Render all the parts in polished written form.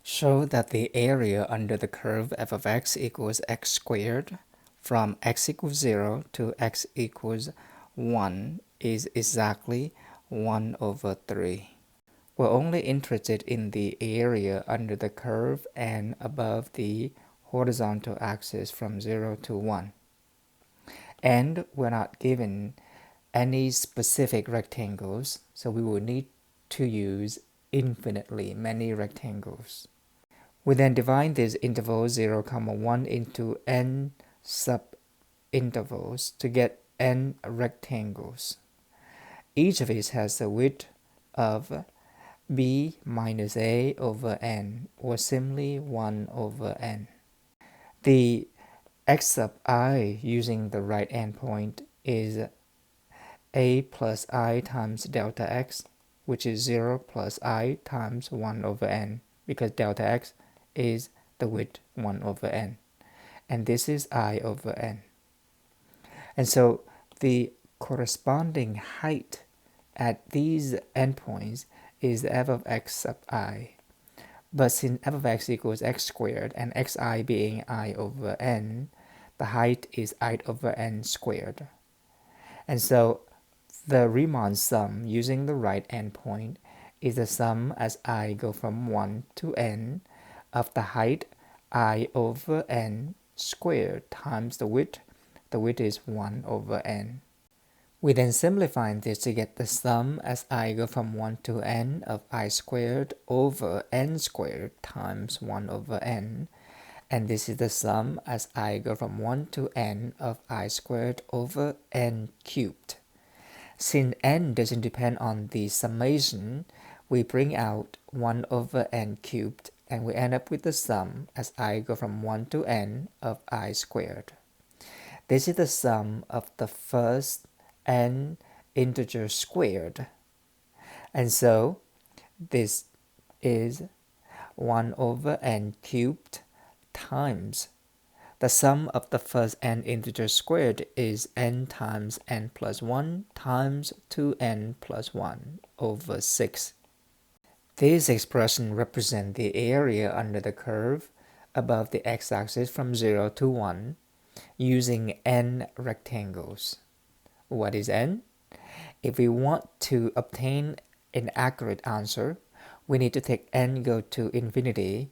Show that the area under the curve f of x equals x squared from x equals 0 to x equals 1 is exactly 1 over 3. We're only interested in the area under the curve and above the horizontal axis from 0 to 1. And we're not given any specific rectangles, so we will need to use infinitely many rectangles. We then divide these intervals 0, 1 into n sub-intervals to get n rectangles. Each of these has the width of b minus a over n, or simply 1 over n. The x sub I using the right endpoint is a plus I times delta x, which is 0 plus I times 1 over n, because delta x is the width 1 over n, and this is I over n. And so the corresponding height at these endpoints is f of x sub I. But since f of x equals x squared and xi being I over n, the height is I over n squared. And so the Riemann sum using the right endpoint is the sum as I go from 1 to n of the height I over n squared times the width. The width is 1 over n. We then simplify this to get the sum as I go from 1 to n of I squared over n squared times 1 over n. And this is the sum as I go from 1 to n of I squared over n cubed. Since n doesn't depend on the summation, we bring out 1 over n cubed, and we end up with the sum as I go from 1 to n of I squared. This is the sum of the first n integer squared. And so this is 1 over n cubed times the sum of the first n integer squared is n times n plus 1 times 2n plus 1 over 6. This expression represents the area under the curve above the x-axis from 0 to 1 using n rectangles. What is n? If we want to obtain an accurate answer, we need to take n go to infinity.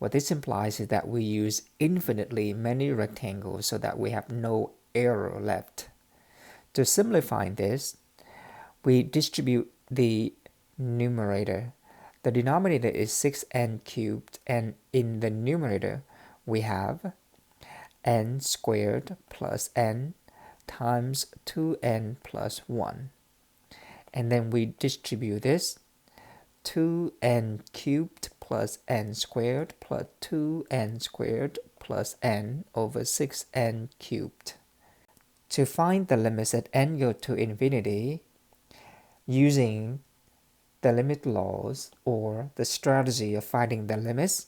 What this implies is that we use infinitely many rectangles so that we have no error left. To simplify this, we distribute the numerator. The denominator is 6n cubed, and in the numerator we have n squared plus n times 2n plus 1. And then we distribute this 2n cubed plus n squared plus 2n squared plus n over 6n cubed. To find the limits at n go to infinity, using the limit laws or the strategy of finding the limits,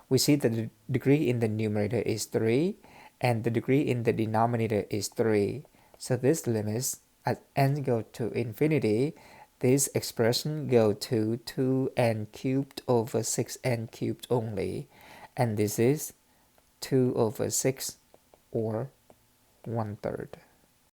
we see that the degree in the numerator is 3 and the degree in the denominator is 3. So this limits at n go to infinity, this expression go to 2n cubed over 6n cubed only, and this is 2 over 6 or 1/3.